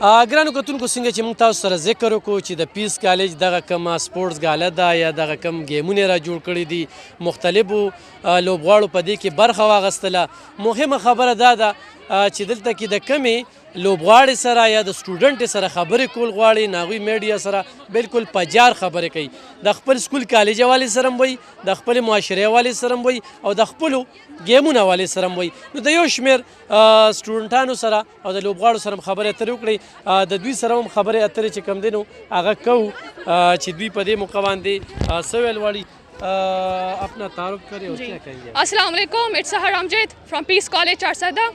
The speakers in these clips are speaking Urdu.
ګرانو کتونکو څنګه چې موږ تاسو سره ذکر وکړو چې د پیس کالج دغه کومه سپورټس ګاله ده یا دغه کوم ګیمونه را جوړ کړي دي مختلفو لوبغاړو په دې کې برخه واخیستله. مهمه خبره دا ده چې دلته کې د کمې لوبغاړي سره یا د سټوډنټ سره خبرې کول غواړي نو هغوی میډیا سره بالکل په جار خبرې کوي. د خپل سکول کالج والي سره هم وایي، د خپل معاشرې والي سره هم وایي او د خپلو ګیمونه والي سره هم وایي. نو د یو شمېر سټوډنټانو سره او د لوبغاړو سره هم خبرې اترې وکړئ. د دوی سره هم خبرې اترې چې کوم دی نو هغه کوو چې دوی په دې موقع باندې څه ویل غواړي. اپنا تعارف کریں اور کیا کہیں گے؟ السلام علیکم، it's Sehar Amjad from Peace College Charsadda.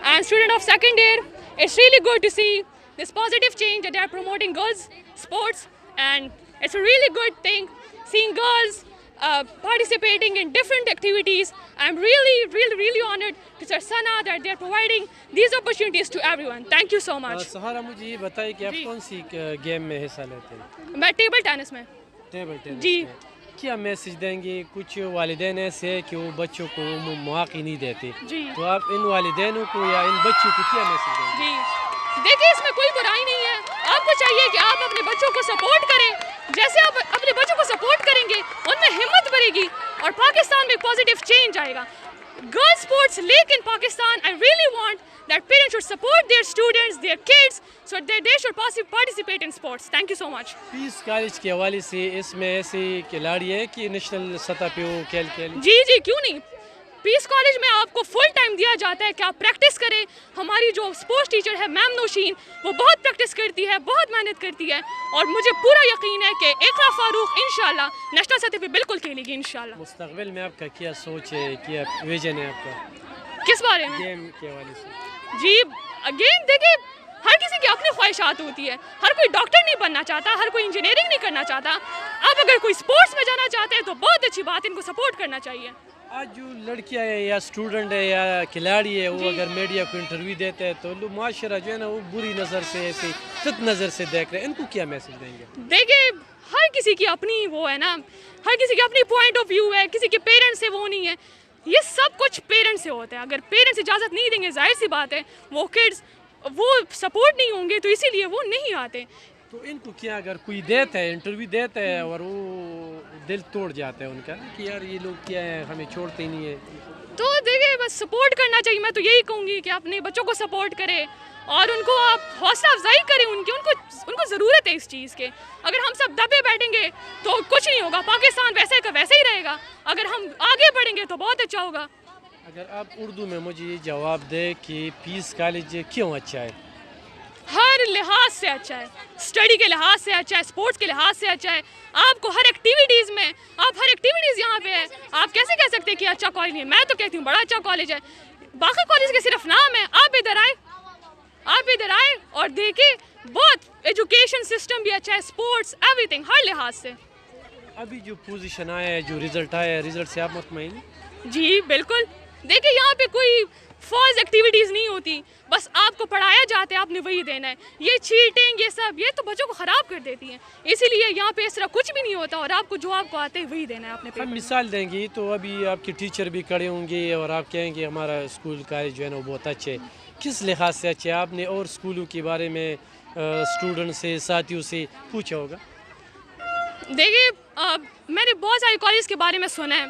I am student of second year. It's really good to see this positive change that they are promoting girls sports, and it's a really good thing seeing girls participating in different activities. I'm really honored to Sir Sana that they are providing these opportunities to everyone. Thank you so much. سہارا مجھے یہ بتائیے کہ آپ کون سی گیم میں حصہ لیتے ہیں؟ میں ٹیبل ٹینس میں. ٹیبل ٹینس جی. کیا میسج دیں گے؟ کچھ والدین ایسے ہیں کہ وہ بچوں کو مواقع نہیں دیتے، جی تو آپ ان والدینوں کو یا ان بچوں کو کیا میسج دیں گے؟ جی دیکھیے اس میں کوئی برائی نہیں ہے. آپ کو چاہیے کہ آپ اپنے بچوں کو سپورٹ کریں. جیسے آپ اپنے بچوں کو سپورٹ کریں گے ان میں ہمت بڑھے گی اور پاکستان میں پازیٹیو چینج آئے گا. Girl sports like in Pakistan. I really want that parents should support their students, their kids, so that they should participate in sports. Thank you so much. Peace College کے حوالے سے اس میں ایسے کھلاڑی ہے کہ نیشنل سطح پہ وہ کھیل جی کیوں نہیں. پیس کالج میں آپ کو فل ٹائم دیا جاتا ہے کہ آپ پریکٹس کریں. ہماری جو اسپورٹس ٹیچر ہے میم نوشین، وہ بہت پریکٹس کرتی ہے، بہت محنت کرتی ہے اور مجھے پورا یقین ہے کہ اقرا فاروق انشاءاللہ نیشنل سطح پہ بالکل کھیلے گی انشاءاللہ. مستقبل میں آپ کا کیا سوچ ہے، کیا ویژن ہے آپ کا کس بارے میں؟ گیم کے حوالے سے. جی اگین دیکھیے ہر کسی کی اپنی خواہشات ہوتی ہے. ہر کوئی ڈاکٹر نہیں بننا چاہتا، ہر کوئی انجینئرنگ نہیں کرنا چاہتا. آپ اگر کوئی اسپورٹس میں جانا چاہتے ہیں تو بہت اچھی بات ہے، ان کو سپورٹ کرنا چاہیے. آج جو لڑکیاں ہے یا اسٹوڈنٹ ہے یا کھلاڑی ہے وہ اگر میڈیا کو انٹرویو دیتے ہیں تو لوگ معاشرہ جو ہے نا وہ بری نظر سے ایسے خط نظر سے دیکھ رہے ہیں. ان کو کیا میسج دیں گے؟ دیکھیے ہر کسی کی اپنی وہ ہے نا، ہر کسی کی اپنی پوائنٹ آف ویو ہے. کسی کے پیرنٹس سے وہ نہیں ہے. یہ سب کچھ پیرنٹس سے ہوتا ہے. اگر پیرنٹس اجازت نہیں دیں گے ظاہر سی بات ہے وہ کڈز وہ سپورٹ نہیں ہوں گے تو اسی لیے وہ نہیں آتے. تو ان کو کیا اگر کوئی دیتا ہے انٹرویو دیتا ہے اور وہ دل توڑ جاتا ہے ان کا کہ یار یہ لوگ کیا ہے ہمیں چھوڑتے ہی نہیں ہے، تو دیکھیے بس سپورٹ کرنا چاہیے. میں تو یہی کہوں گی کہ اپنے بچوں کو سپورٹ کرے اور ان کو آپ حوصلہ افزائی کریں. ان کو ضرورت ہے اس چیز کے. اگر ہم سب دبے بیٹھیں گے تو کچھ نہیں ہوگا. پاکستان ویسے کا ویسے ہی رہے گا. اگر ہم آگے بڑھیں گے تو بہت اچھا ہوگا. اگر آپ اردو میں مجھے یہ جواب دیں کہ پیس کالج کیوں اچھا ہے؟ ہر لحاظ سے اچھا ہے. اسٹڈی کے لحاظ سے اچھا ہے، اسپورٹس کے لحاظ سے اچھا ہے. آپ کو ہر ایکٹیویٹیز میں ہر ایکٹیویٹیز یہاں پہ ہے. آپ کیسے کہہ سکتے ہیں کہ اچھا کالج نہیں ہے؟ میں تو کہتی ہوں بڑا اچھا کالج ہے. باقی کالج کے صرف نام ہے. آپ ادھر آئے اور دیکھیں بہت ایجوکیشن سسٹم بھی اچھا ہے، اسپورٹس ایوری تھنگ ہر لحاظ سے. ابھی جو پوزیشن آیا ہے، جو رزلٹ آیا ہے، رزلٹ سے آپ مطمئن ہیں؟ جی بالکل. دیکھیں یہاں پہ کوئی فالس ایکٹیویٹیز نہیں ہوتی. بس آپ کو پڑھایا جاتا ہے، آپ نے وہی دینا ہے. یہ چیٹنگ یہ سب یہ تو بچوں کو خراب کر دیتی ہیں. اسی لیے یہاں پہ اس طرح کچھ بھی نہیں ہوتا اور آپ کو جو آپ کو آتے ہیں وہی دینا ہے اپنے پیپر. ہم مثال دیں گے تو ابھی آپ کے ٹیچر بھی کھڑے ہوں گے اور آپ کہیں گے ہمارا اسکول کالج جو ہے نا وہ بہت اچھے ہے. کس لحاظ سے اچھے؟ آپ نے اور اسکولوں کے بارے میں اسٹوڈنٹ سے ساتھیوں سے پوچھا ہوگا. دیکھیے میں نے بہت سارے کالج کے بارے میں سنا ہے.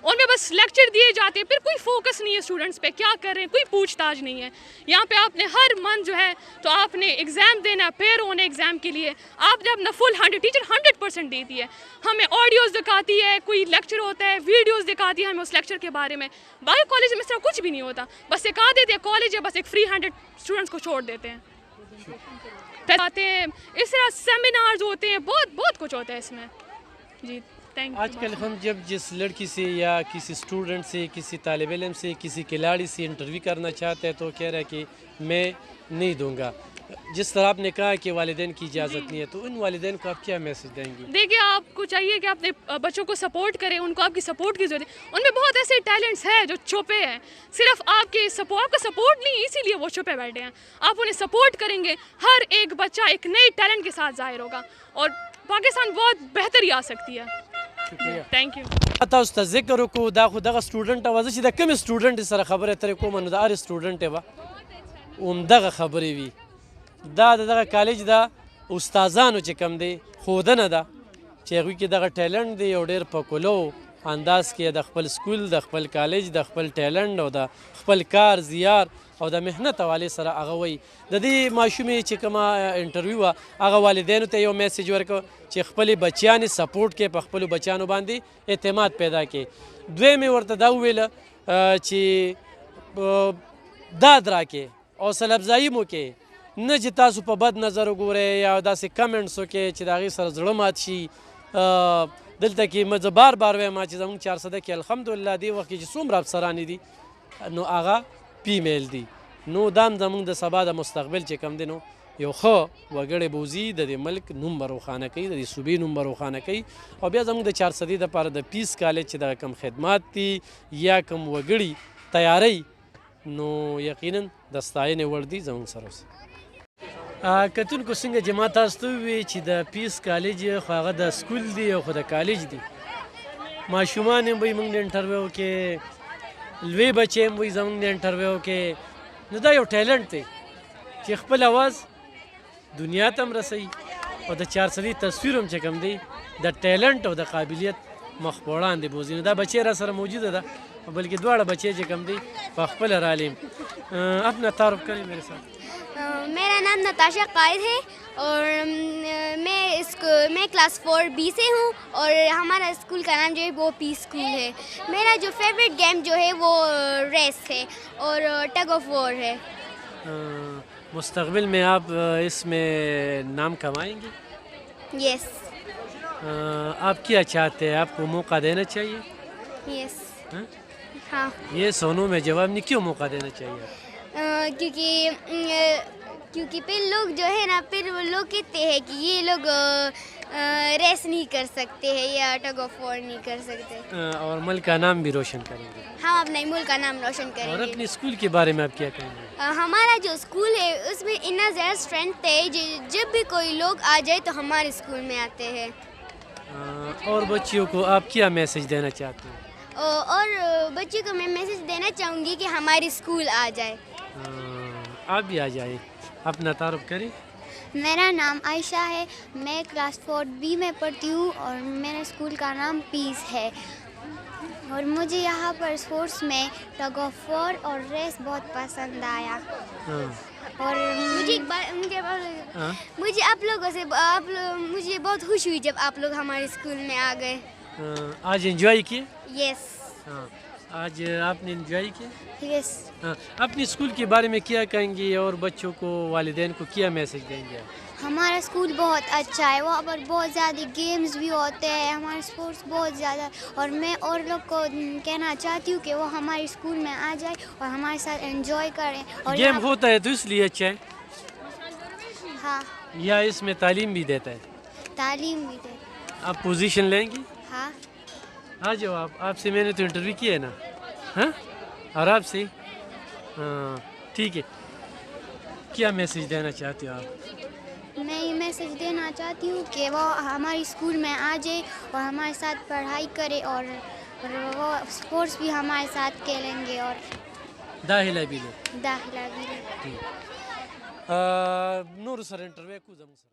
ان میں بس لیکچر دیے جاتے ہیں، پھر کوئی فوکس نہیں ہے اسٹوڈنٹس پہ کیا کر رہے ہیں، کوئی پوچھ تاچھ نہیں ہے. یہاں پہ آپ نے ہر منتھ جو ہے تو آپ نے ایگزام دینا ہے. پیر ہونے ایگزام کے لیے آپ نے اپنا فل 100 ٹیچر 100% دیتی ہے. ہمیں آڈیوز دکھاتی ہے، کوئی لیکچر ہوتا ہے ویڈیوز دکھاتی ہے ہمیں اس لیکچر کے بارے میں. باقی کالج میں اس طرح کچھ بھی نہیں ہوتا. بس ایک دیتے ہیں کالج ہے، بس ایک فری 100 اسٹوڈنٹس کو چھوڑ دیتے ہیں. آتے ہیں اس طرح سیمینارز ہوتے ہیں، بہت کچھ ہوتا ہے اس میں. جی آج کل ہم جب جس لڑکی سے یا کسی اسٹوڈنٹ سے، کسی طالب علم سے، کسی کھلاڑی سے انٹرویو کرنا چاہتے ہیں تو کہہ رہا ہے کہ میں نہیں دوں گا. جس طرح آپ نے کہا کہ والدین کی اجازت نہیں ہے تو ان والدین کو آپ کیا میسج دیں گے؟ دیکھیے آپ کو چاہیے کہ اپنے بچوں کو سپورٹ کریں. ان کو آپ کی سپورٹ کی ضرورت ہے. ان میں بہت ایسے ٹیلنٹس ہیں جو چھپے ہیں. صرف آپ کا سپورٹ نہیں، اسی لیے وہ چھپے بیٹھے ہیں. آپ انہیں سپورٹ کریں گے ہر ایک بچہ ایک نئے ٹیلنٹ کے ساتھ ظاہر ہوگا اور پاکستان بہت بہتری آ سکتی ہے. Thank you. تاسو ته ذکر وکړو دا خو دغه سټوډنټ وه. زه چې د کومې سټوډنټ سره خبرې اترې کوم نو د هر سټوډنټ به همدغه خبرې وي دا دغه کالج د استادانو چې کوم دی ښودنه ده چې هغوی کې دغه ټیلنټ دی او ډېر په کلو انداز کې د خپل سکول د خپل کالج د خپل ټیلنټ او د خپل کار زیار او د محنت حوالې سره هغه وایي د دې ماشومې چې کومه انټرویو وه هغه والدینو ته یو میسیج ورکړ چې خپلې بچیانې سپورټ کې په خپلو بچیانو باندې اعتماد پیدا کړي. دویم یې ورته دا وویله چې داد راکې حوصله افزایي مو کې نه چې تاسو په بد نظر وګورئ یا داسې کمنټس وکړئ چې د هغې سره زړه مات شي. دلته کې زه بار بار وایم چې زموږ 400 کې الحمدلله دې وخت کې چې څومره افسرانې دي نو هغه فیمیل دي. نو دا هم زموږ د سبا د مستقبل چې کوم دی نو یو ښه وګړی بوځي د دې ملک نوم به روښانه کوي د دې صوبې نوم به روښانه کوي او بیا زموږ د 400 دپاره د پیس کالج چې دغه کوم خدمات دي یا کوم وګړي تیاری نو یقینا د ستاینې وړ دي زموږ سره اوسي. کتونکو څنګه چې ما تاسو ته ووایي چې د پیس کالج خو هغه د سکول دی او خو د کالج دی ماشومان هم وایي موږ د انټرویو کې لوی بچې هم وایي زموږ د انټرویو کې نو دا یو ټیلنټ دی چې خپل اواز دنیا ته هم رسوي او د 400 تصویر هم چې کوم دی د ټیلنټ او د قابلیت مخ په وړاندې بوځي. نو دا بچې را سره موجوده ده بلکہ دواړه بچے جو کم دی په خپل رالیم. اپنا تعارف کریں میرے ساتھ. میرا نام نتاشا قائد ہے اور میں کلاس 4B سے ہوں اور ہمارا اسکول کا نام جو ہے وہ پی اسکول ہے. میرا جو فیوریٹ گیم جو ہے وہ ریس ہے اور ٹگ آف وار ہے. مستقبل میں آپ اس میں نام کمائیں گے؟ یس. آپ کیا چاہتے ہیں؟ آپ کو موقع دینا چاہیے؟ یس. ہاں. یہ سونوں میں جواب نہیں کیوں موقع دینا چاہیے؟ کیونکہ پھر لوگ جو ہے نا پھر وہ لوگ کہتے ہیں کہ یہ لوگ ریس نہیں کر سکتے ہیں یا ٹگ آف وار نہیں کر سکتے اور ملک کا نام بھی روشن کریں گے. ہم اپنے ملک کا نام روشن کریں گے. اور اپنے اسکول کے بارے میں آپ کیا کہیں گے؟ ہمارا جو اسکول ہے اس میں اتنا زیادہ اسٹرینتھ ہے جب بھی کوئی لوگ آ جائے تو ہمارے اسکول میں آتے ہیں. اور بچیوں کو آپ کیا میسیج دینا چاہتے ہیں؟ اور بچوں کو میں میسیج دینا چاہوں گی کہ ہماری اسکول آ جائے. آپ بھی آ جائیں. اپنا تعارف کریں. میرا نام عائشہ ہے. میں کلاس 4B میں پڑھتی ہوں اور میرے اسکول کا نام پیس ہے. اور مجھے یہاں پر اسپورٹس میں ٹگ آف وار اور ریس بہت پسند آیا. اور مجھے آپ لوگوں سے مجھے بہت خوش ہوئی جب آپ لوگ ہمارے اسکول میں آ گئے. آج انجوائے کیے؟ یس. آج آپ نے انجوائے کیا؟ یس. اپنے اسکول کے بارے میں کیا کہیں گے اور بچوں کو والدین کو کیا میسیج دیں گے؟ ہمارا اسکول بہت اچھا ہے. وہاں پر بہت زیادہ گیمز بھی ہوتے ہیں. ہمارے اسپورٹس بہت زیادہ اور میں اور لوگ کو کہنا چاہتی ہوں کہ وہ ہمارے اسکول میں آ جائے اور ہمارے ساتھ انجوائے کریں. اور گیم ہوتا ہے تو اس لیے اچھا ہے. ہاں. یا اس میں تعلیم بھی دیتا ہے؟ تعلیم بھی دے. آپ پوزیشن لیں گی؟ ہاں. آ جاؤ. آپ سے میں نے تو انٹرویو کیا ہے نا. ہاں. اور آپ سے ٹھیک ہے. کیا میسیج دینا چاہتے ہو آپ؟ میں یہ میسیج دینا چاہتی ہوں کہ وہ ہمارے اسکول میں آ جائے اور ہمارے ساتھ پڑھائی کرے اور وہ اسپورٹس بھی ہمارے ساتھ کھیلیں گے اور داخلہ بھی لے. داخلہ بھی لے. نور سر انٹرویو کو زمو سر